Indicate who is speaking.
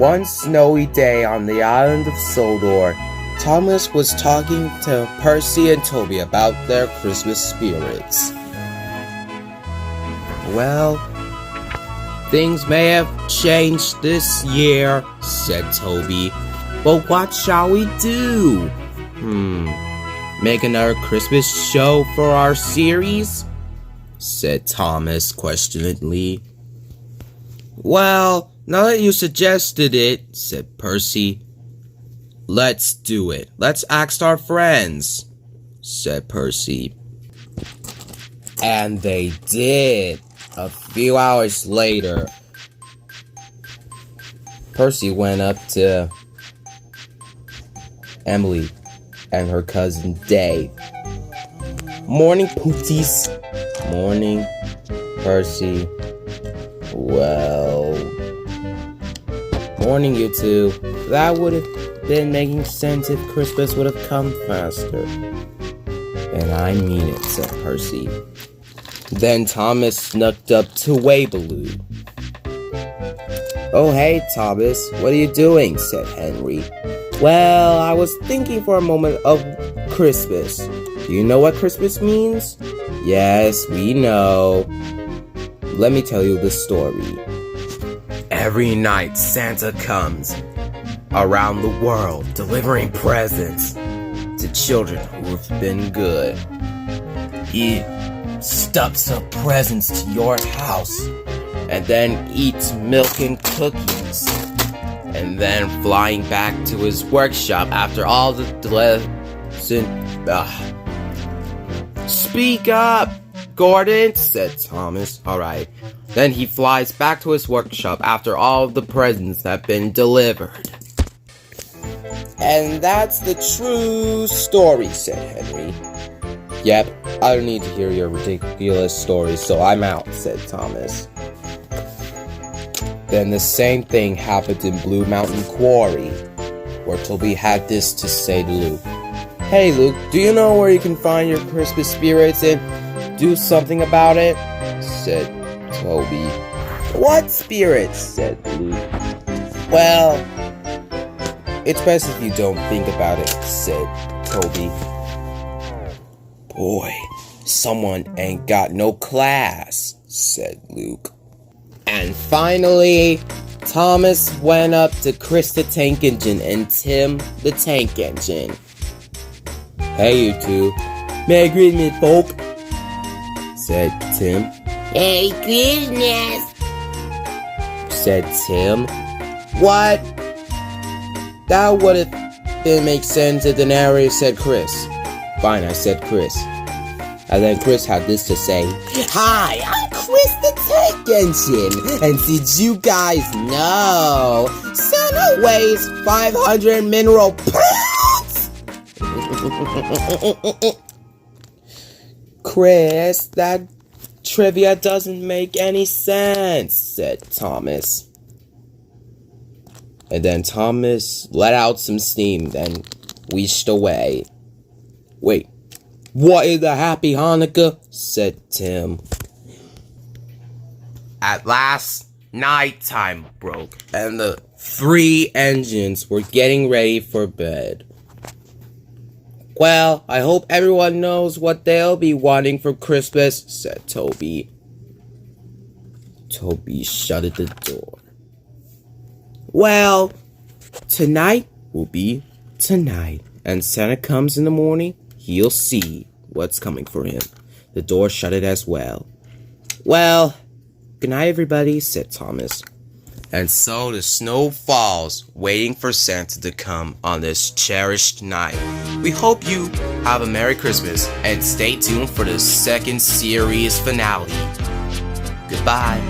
Speaker 1: One snowy day on the island of Sodor, Thomas was talking to Percy and Toby about their Christmas spirits. "Well, things may have changed this year," said Toby, "but what shall we do? Make another Christmas show for our series?" said Thomas questioningly. "Well, now that you suggested it," said Percy, "let's do it. Let's ask our friends," said Percy. And they did. A few hours later, Percy went up to Emily and her cousin Dave. "Morning, Pooties." "Morning, Percy." "Well, morning, you two. That would have been making sense if Christmas would have come faster." "And I mean it," said Percy. Then Thomas snuck up to Wabaloo. "Oh, hey, Thomas, what are you doing?" said Henry. "Well, I was thinking for a moment of Christmas. Do you know what Christmas means?" "Yes, we know. Let me tell you the story. Every night Santa comes around the world delivering presents to children who have been good. He stuffs up presents to your house and then eats milk and cookies, and then flying back to his workshop after all the Speak up, Gordon," said Thomas. "Alright. Then he flies back to his workshop after all the presents have been delivered." "And that's the true story," said Henry. "Yep, I don't need to hear your ridiculous stories, so I'm out," said Thomas. Then the same thing happened in Blue Mountain Quarry, where Toby had this to say to Luke. "Hey Luke, do you know where you can find your Christmas spirits and do something about it?" said Toby. "What spirits?" said Luke. "Well, it's best if you don't think about it," said Toby. "Boy, someone ain't got no class," said Luke. And finally, Thomas went up to Chris the Tank Engine and Tim the Tank Engine. "Hey, you two. Merry Christmas, folk," said Tim. "Merry Christmas," said Tim. "What? That would have didn't make sense if the narrator said Chris." "Fine, I said Chris." And then Chris had this to say. "Hi, I'm Chris the Tank Engine, and did you guys know Santa weighs 500 mineral pounds?" "Chris, that trivia doesn't make any sense," said Thomas. And then Thomas let out some steam, then wheezed away. "Wait, what is a happy Hanukkah?" said Tim. At last, nighttime broke, and the three engines were getting ready for bed. "Well, I hope everyone knows what they'll be wanting for Christmas," said Toby. Toby shut the door. "Well, tonight will be tonight, and Santa comes in the morning, he'll see what's coming for him." The door shut it as well. "Well, good night, everybody," said Thomas. And so the snow falls, waiting for Santa to come on this cherished night. We hope you have a Merry Christmas, and stay tuned for the second series finale. Goodbye.